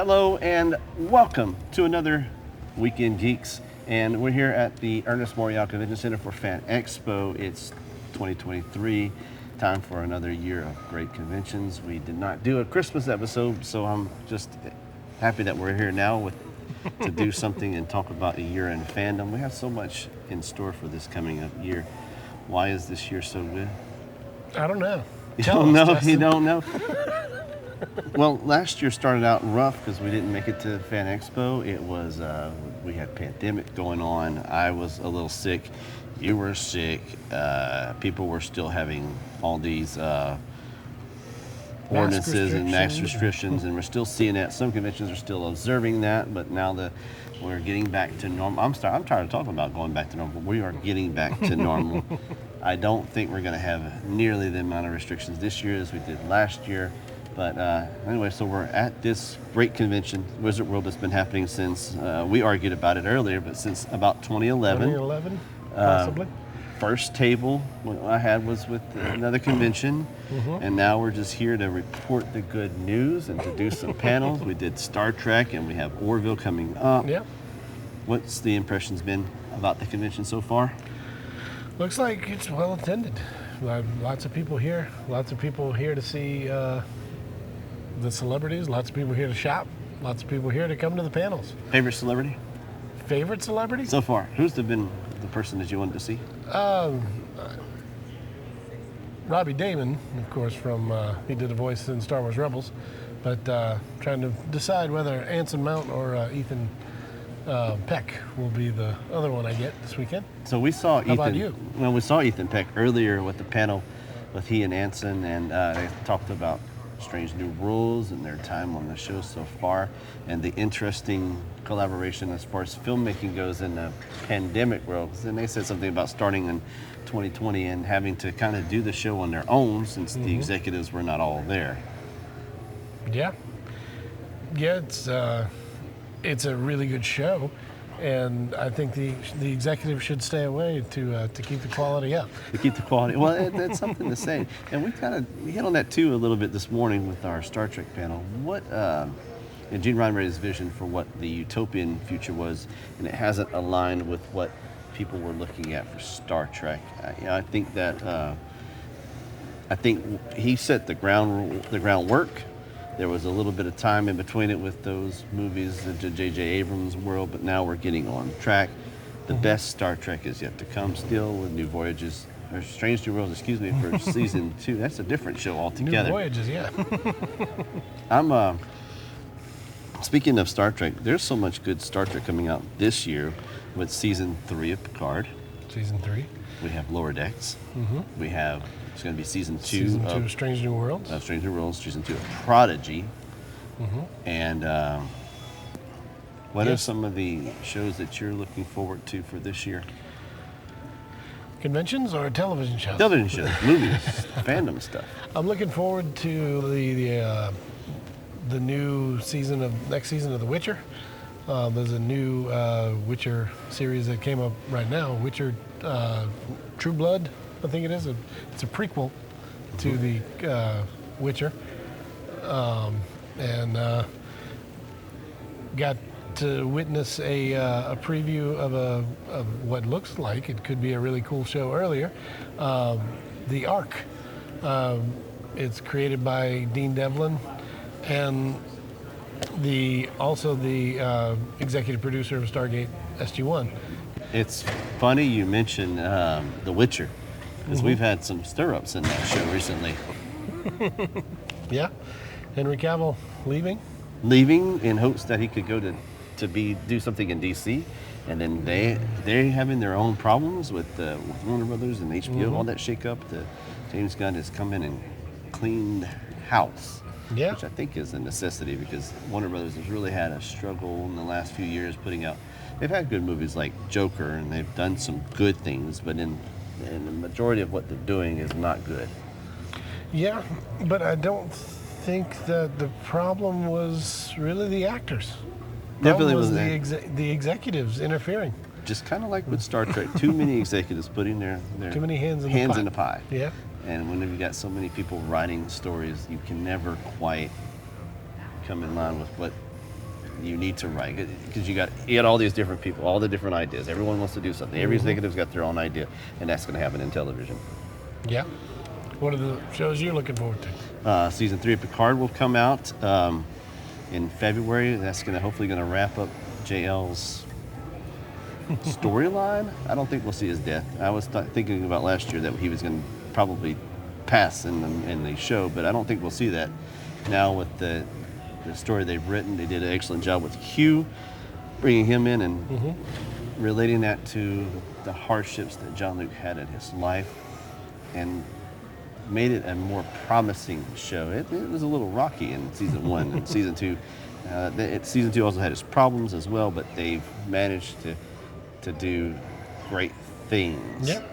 Hello and welcome to another Weekend Geeks. And we're here at the Ernest Morial Convention Center for FanExpo. It's 2023, time for another year of great conventions. We did not do a Christmas episode, so I'm just happy that we're here now to do something and talk about a year in fandom. We have so much in store for this coming up year. Why is this year so good? I don't know. You don't know? You don't know? Well, last year started out rough because we didn't make it to FanExpo. It was, we had pandemic going on. I was a little sick. You were sick. People were still having all these ordinances and mask restrictions, and we're still seeing that. Some conventions are still observing that, but now we're getting back to normal. I'm tired of talking about going back to normal. We are getting back to normal. I don't think we're going to have nearly the amount of restrictions this year as we did last year. But anyway, so we're at this great convention, Wizard World, that's been happening since, we argued about it earlier, but since about 2011. 2011, possibly. First table I had was with another convention, and now we're just here to report the good news and to do some panels. We did Star Trek, and we have Orville coming up. Yeah. What's the impressions been about the convention so far? Looks like it's well attended. Lots of people here. Lots of people here to see the celebrities. Lots of people here to shop. Lots of people here to come to the panels. Favorite celebrity? Favorite celebrity? So far, who's been the person that you wanted to see? Robbie Damon, of course, from he did a voice in Star Wars Rebels, but trying to decide whether Anson Mount or Ethan Peck will be the other one I get this weekend. So we saw Ethan. How about you? Well, we saw Ethan Peck earlier with the panel with he and Anson, and they talked about Strange New Rules and their time on the show so far, and the interesting collaboration as far as filmmaking goes in the pandemic world. And they said something about starting in 2020 and having to kind of do the show on their own since the executives were not all there. Yeah, it's a really good show, and I think the executives should stay away to keep the quality up. To keep the quality. Well, that's something to say. And we hit on that too a little bit this morning with our Star Trek panel. What and Gene Roddenberry's vision for what the utopian future was, and it hasn't aligned with what people were looking at for Star Trek. I think that he set the groundwork. There was a little bit of time in between it with those movies, the J.J. Abrams world, but now we're getting on track. The best Star Trek is yet to come still with New Voyages, or Strange New Worlds, for season 2. That's a different show altogether. New Voyages, yeah. Speaking of Star Trek, there's so much good Star Trek coming out this year with season 3 of Picard. Season 3. We have Lower Decks. We have, it's going to be season 2 Season 2 of of Strange New Worlds. Strange New Worlds, season 2 of Prodigy. And what are some of the shows that you're looking forward to for this year? Conventions or television shows? Television shows, movies, fandom stuff. I'm looking forward to the new next season of The Witcher. There's a new Witcher series that came up right now, Witcher True Blood, I think it is. It's a prequel to the Witcher. And got to witness a preview of what looks like it could be a really cool show earlier. The Ark. It's created by Dean Devlin, and also the executive producer of Stargate SG-1. It's funny you mention The Witcher, because we've had some stir-ups in that show recently. Yeah, Henry Cavill leaving In hopes that he could go to do something in DC, and then they're having their own problems with Warner Brothers and HBO, all that shake-up. James Gunn has come in and cleaned house. Yeah. Which I think is a necessity because Warner Brothers has really had a struggle in the last few years putting out. They've had good movies like Joker, and they've done some good things, but in the majority of what they're doing is not good. Yeah, but I don't think that the problem was really the acters. Definitely was was the executives interfering. Just kind of like with Star Trek, too many executives putting their too many hands in the pie. Yeah. And when you've got so many people writing stories, you can never quite come in line with what you need to write, because you got all these different people, all the different ideas. Everyone wants to do something. Every executive's got their own idea, and that's going to happen in television. Yeah. What are the shows you're looking forward to? Season 3 of Picard will come out in February. That's hopefully going to wrap up JL's storyline. I don't think we'll see his death. I was thinking about last year that he was going to probably pass in the show, but I don't think we'll see that. Now with the story they've written, they did an excellent job with Hugh, bringing him in and relating that to the hardships that Jean-Luc had in his life, and made it a more promising show. It was a little rocky in season 1 and season 2. Season 2 also had its problems as well, but they've managed to do great things. Yep.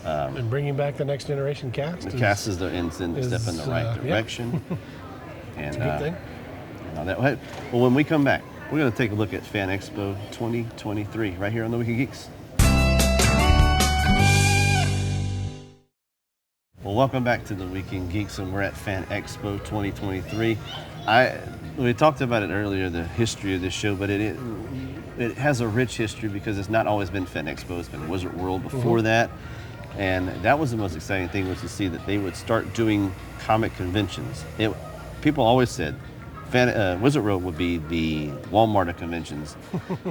And bringing back the Next Generation cast. The cast is step in the right direction. And it's a good thing. Well, when we come back, we're going to take a look at FanExpo 2023 right here on the Weekend Geeks. Well, welcome back to the Weekend Geeks, and we're at FanExpo 2023. We talked about it earlier, the history of this show, but it has a rich history because it's not always been FanExpo. It's been Wizard World before that, and that was the most exciting thing, was to see that they would start doing comic conventions. People always said Wizard World would be the Walmart of conventions,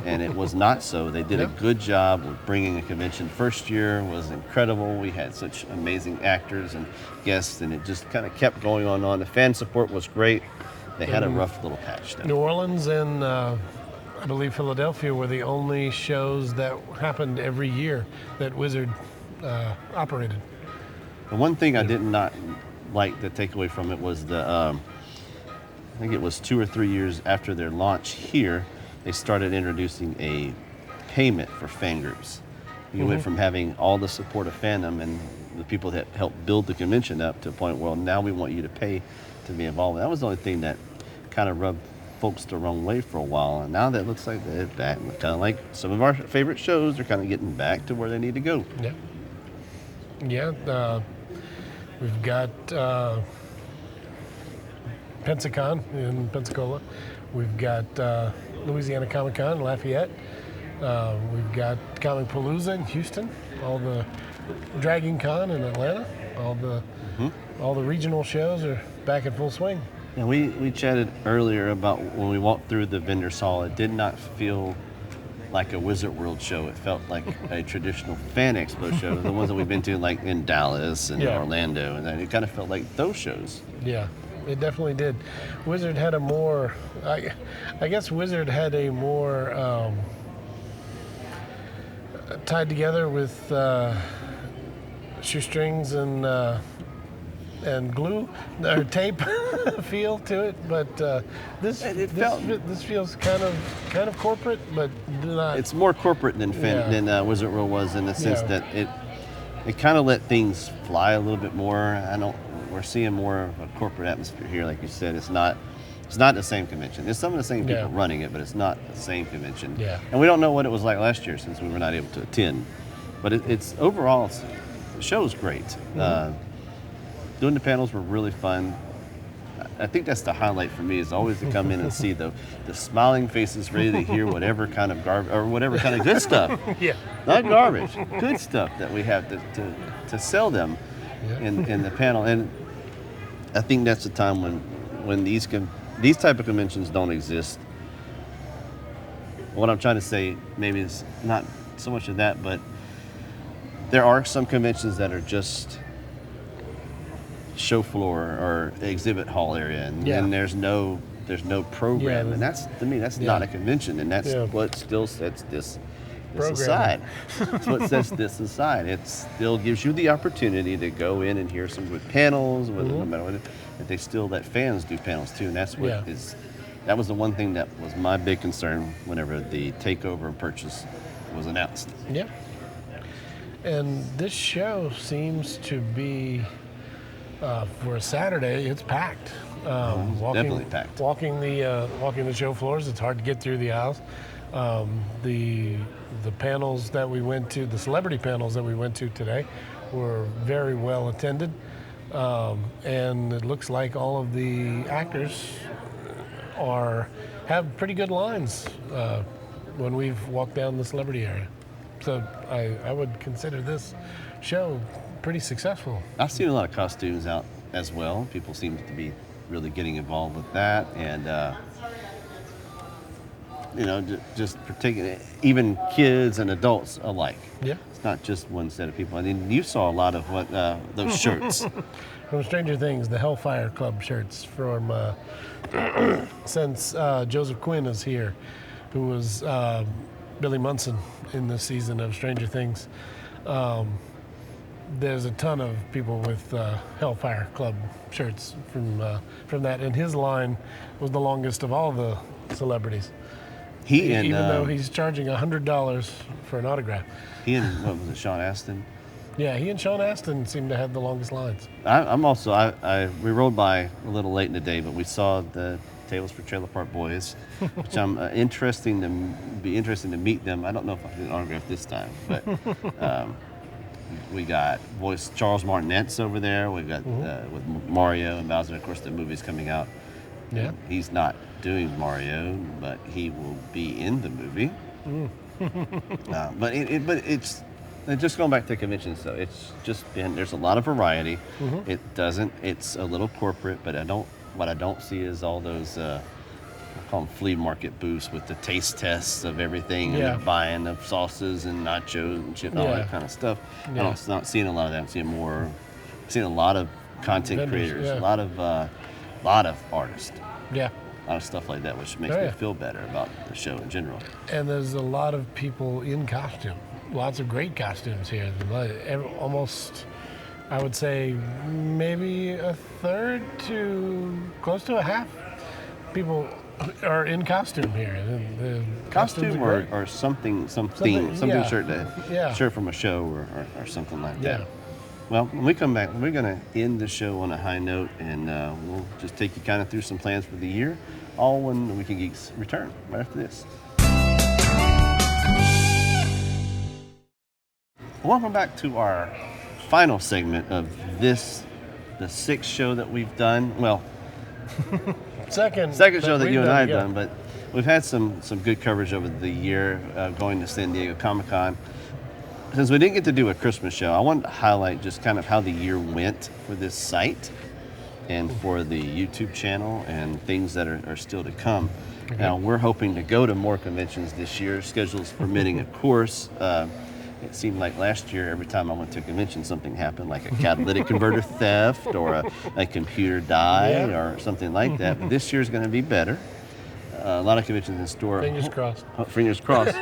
and it was not so. They did a good job with bringing a convention. First year was incredible. We had such amazing actors and guests, and it just kind of kept going on. The fan support was great. They had a rough little patch though. New Orleans and I believe Philadelphia were the only shows that happened every year that Wizard operated. The one thing I did not like to take away from it was I think it was 2 or 3 years after their launch here, they started introducing a payment for fan groups. You went from having all the support of fandom and the people that helped build the convention up to a point where now we want you to pay to be involved. That was the only thing that kind of rubbed folks the wrong way for a while. And now that looks like they're back, kind of like some of our favorite shows, they're kind of getting back to where they need to go. Yeah. Yeah. We've got Pensacon in Pensacola. We've got Louisiana Comic Con in Lafayette. We've got Comic Palooza in Houston. All the Dragon Con in Atlanta. All the regional shows are back in full swing. And we chatted earlier about when we walked through the vendor hall, it did not feel like a Wizard World show. It felt like a traditional FanExpo show, the ones that we've been to like in Dallas and Orlando, and it kind of felt like those shows. Yeah, it definitely did. Wizard had a more, I guess Wizard had a more tied together with shoestrings and glue or tape feel to it, but this feels kind of corporate, but not. It's more corporate than Wizard World was, in the sense that it kind of let things fly a little bit more. We're seeing more of a corporate atmosphere here, like you said. It's not the same convention. There's some of the same people running it, but it's not the same convention. Yeah. And we don't know what it was like last year since we were not able to attend. But it's overall, the show's great. Doing the panels were really fun. I think that's the highlight for me, is always to come in and see the smiling faces ready to hear whatever kind of garbage or whatever kind of good stuff. Not garbage, good stuff that we have to sell them in the panel. And I think that's the time when these type of conventions don't exist. What I'm trying to say maybe is not so much of that, but there are some conventions that are just show floor or exhibit hall area, and there's no program, and that's, to me, that's not a convention, and that's what still sets this aside. That's what sets this aside. It still gives you the opportunity to go in and hear some good panels, no matter what. But they still let fans do panels too, and that's what that was the one thing that was my big concern whenever the takeover and purchase was announced. Yeah. And this show seems to be, for a Saturday, it's packed. Definitely packed. Walking the show floors, it's hard to get through the aisles. The panels that we went to, the celebrity panels that we went to today, were very well attended, and it looks like all of the actors have pretty good lines when we've walked down the celebrity area. So I would consider this show pretty successful. I've seen a lot of costumes out as well. People seem to be really getting involved with that, and just particular, even kids and adults alike. Yeah. It's not just one set of people. I mean, you saw a lot of what those shirts. From Stranger Things, the Hellfire Club shirts from since Joseph Quinn is here, who was Billy Munson in this season of Stranger Things. There's a ton of people with Hellfire Club shirts from that, and his line was the longest of all the celebrities. Even though he's charging $100 for an autograph. He and what was it, Sean Astin? Yeah, he and Sean Astin seem to have the longest lines. We rode by a little late in the day, but we saw the Tables for Trailer Park Boys, which I'm interested to meet them. I don't know if I can get an autograph this time, but we got voice Charles Martinet's over there. We've got with Mario and Bowser. Of course, the movie's coming out. Yeah, he's not doing Mario, but he will be in the movie. But it's just going back to conventions, though. It's just there's a lot of variety. It's a little corporate, but what I don't see is all those I call them flea market booths with the taste tests of everything and the buying of sauces and nachos and shit and all that kind of stuff. I'm not seeing a lot of that. I'm seeing a lot of content creators, a lot of artists. Yeah. A lot of stuff like that, which makes me feel better about the show in general. And there's a lot of people in costume. Lots of great costumes here. Almost, I would say, maybe a third to close to a half people are in costume here. The costume or something shirt from a show or something like that. Well, when we come back, we're going to end the show on a high note, and we'll just take you kind of through some plans for the year, all when the Weekend Geeks return right after this. Welcome back to our final segment of the sixth show that we've done. Well, second show that you and I have done, but we've had some good coverage over the year, going to San Diego Comic-Con. Since we didn't get to do a Christmas show, I wanted to highlight just kind of how the year went for this site and for the YouTube channel and things that are still to come. Now, we're hoping to go to more conventions this year, schedules permitting, of course. It seemed like last year, every time I went to a convention, something happened, like a catalytic converter theft or a computer died or something like that. But this year's going to be better. A lot of conventions in store. Fingers crossed. Fingers crossed.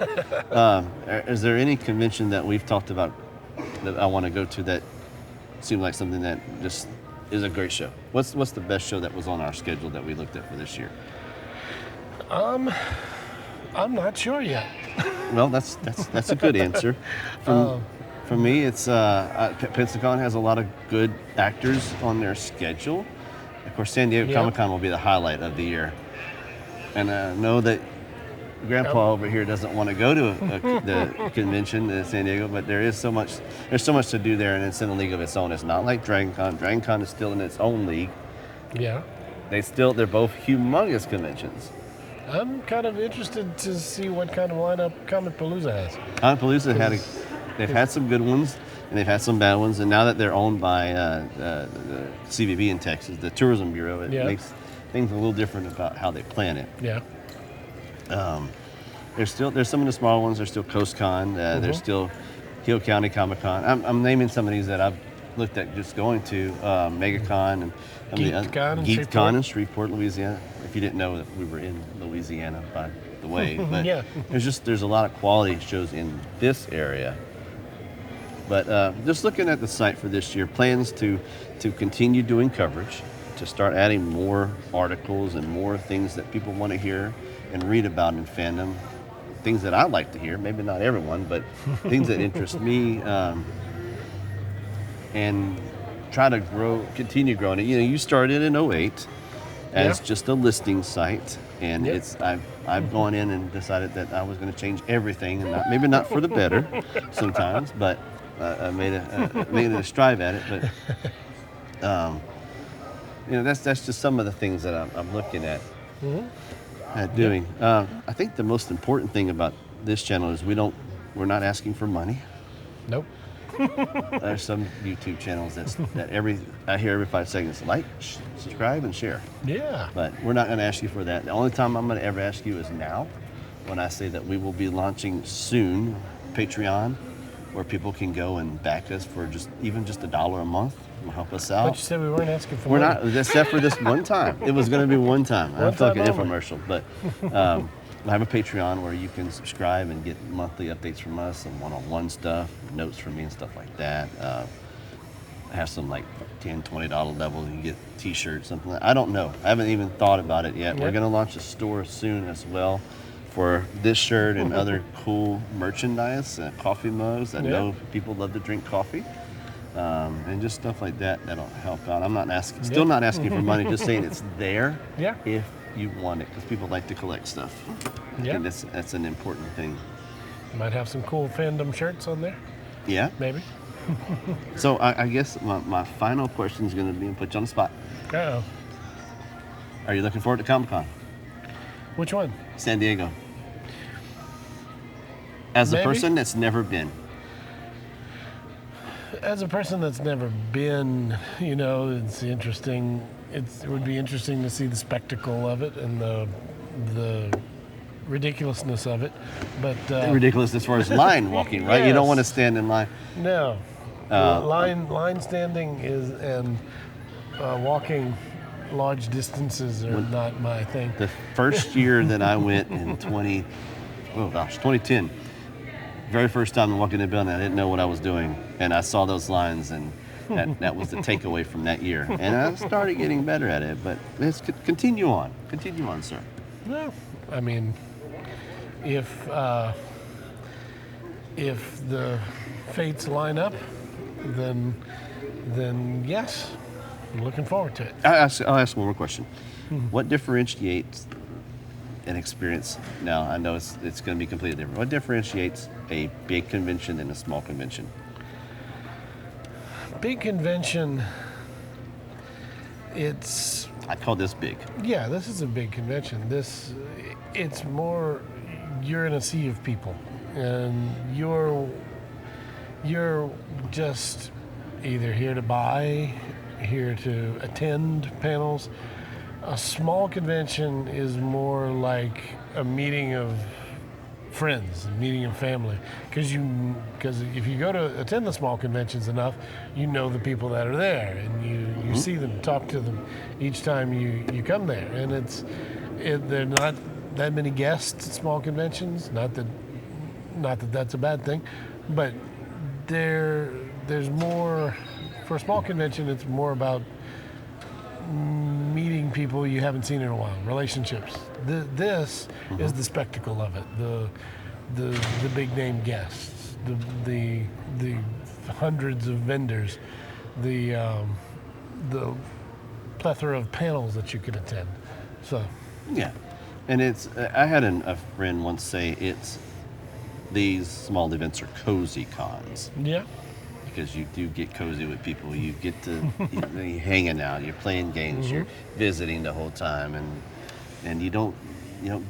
Is there any convention that we've talked about that I want to go to that seemed like something that just is a great show? What's the best show that was on our schedule that we looked at for this year? I'm not sure yet. Well, that's a good answer. For me, it's Pensacon has a lot of good actors on their schedule. Of course, San Diego Comic-Con will be the highlight of the year. And I know that Grandpa over here doesn't want to go to the convention in San Diego, but there's so much to do there, and it's in a league of its own. It's not like Dragon Con. Dragon Con is still in its own league. Yeah. They're both humongous conventions. I'm kind of interested to see what kind of lineup Comic-Palooza has. Comic-Palooza they've had some good ones, and they've had some bad ones, and now that they're owned by the CVB in Texas, the Tourism Bureau, it makes things a little different about how they plan it. Yeah. There's some of the smaller ones. There's still Coast Con. There's still Hill County Comic Con. I'm naming some of these that I've looked at just going to. MegaCon and Geeks Con in Shreveport, Louisiana. If you didn't know that we were in Louisiana, by the way, but there's a lot of quality shows in this area. But just looking at the site for this year, plans to continue doing coverage, to start adding more articles and more things that people want to hear and read about in fandom, things that I like to hear, maybe not everyone, but things that interest me, and try to continue growing it. You started in 2008 as just a listing site, and I've gone in and decided that I was going to change everything, and maybe not for the better sometimes, but I made it a strive at it. But that's just some of the things that I'm looking at at doing. I think the most important thing about this channel is we're not asking for money. Nope. There's some YouTube channels I hear every 5 seconds, like, subscribe, and share. Yeah. But we're not going to ask you for that. The only time I'm going to ever ask you is now, when I say that we will be launching soon Patreon, where people can go and back us for even just $1 a month. Will help us out. But you said we weren't asking for We're money. not, except for this one time. It was going to be one time. I feel like an only. infomercial, but I have a Patreon where you can subscribe and get monthly updates from us and one-on-one stuff, notes from me and stuff like that. I have some like $10, $20 levels. You can get T-shirts, something like that. I don't know. I haven't even thought about it yet. Yeah. We're going to launch a store soon as well for this shirt and other cool merchandise, coffee mugs. I know people love to drink coffee. And just stuff like that that'll help out. I'm not still not asking for money, just saying it's there if you want it, because people like to collect stuff. Yeah. And that's an important thing. Might have some cool fandom shirts on there. Yeah. Maybe. So I guess my final question is going to be, put you on the spot. Uh-oh. Are you looking forward to Comic-Con? Which one? San Diego. As a Maybe. person that's never been. As a person that's never been, it's interesting. It would be interesting to see the spectacle of it and the ridiculousness of it. But Ridiculous as far as line walking, right? You don't want to stand in line. No. Line standing and walking large distances are not my thing. The first year that I went in 2010, very first time I walked in the building, I didn't know what I was doing, and I saw those lines, and that was the takeaway from that year. And I started getting better at it, but let's continue on. Continue on, sir. Well, I mean, if the fates line up, then yes, I'm looking forward to it. I'll ask one more question. What differentiates an experience? Now, I know it's going to be completely different. What differentiates a big convention and a small convention? Big convention, I call this big. yeah, this is a big convention. It's more, you're in a sea of people, and you're just either here to buy, here to attend panels. A small convention is more like a meeting of friends, a meeting of family. Because if you go to attend the small conventions enough, you know the people that are there, and you see them, talk to them each time you come there. And there are not that many guests at small conventions. Not that that's a bad thing, but there's more. For a small convention, it's more about meeting people you haven't seen in a while, relationships. This is the spectacle of it, the big name guests, the hundreds of vendors, the plethora of panels that you could attend. So Yeah, and I had a friend once say these small events are cozy cons. yeah, Because you do get cozy with people. You get to you're hanging out, you're playing games, you're visiting the whole time, and you don't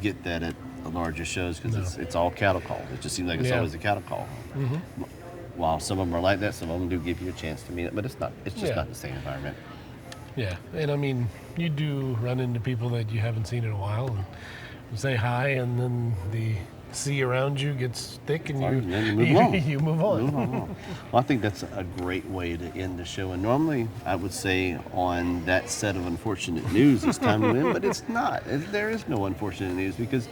get that at the larger shows because it's all cattle calls. It just seems like it's always a cattle call. While some of them are like that, some of them do give you a chance to meet it, but it's just not the same environment. yeah. And I mean, you do run into people that you haven't seen in a while, and you say hi, and then the sea around you gets thick, and And then you move on. you move on. Well, I think that's a great way to end the show. And normally, I would say on that set of unfortunate news, it's time to end, but it's not. There is no unfortunate news because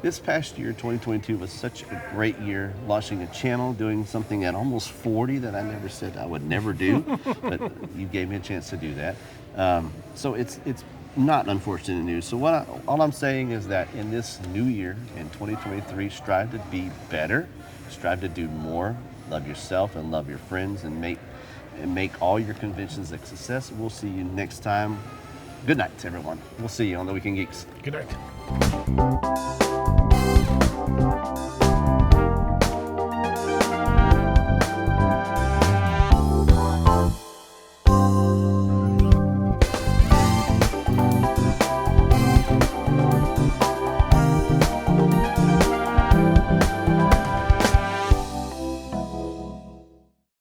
this past year, 2022, was such a great year. Launching a channel, doing something at almost 40 that I never said I would never do, but you gave me a chance to do that. So it's not unfortunate news. So all I'm saying is that in this new year, in 2023, strive to be better, strive to do more, love yourself and love your friends, and make all your conventions a success. We'll see you next time. Good night, everyone. We'll see you on the Weekend Geeks. Good night.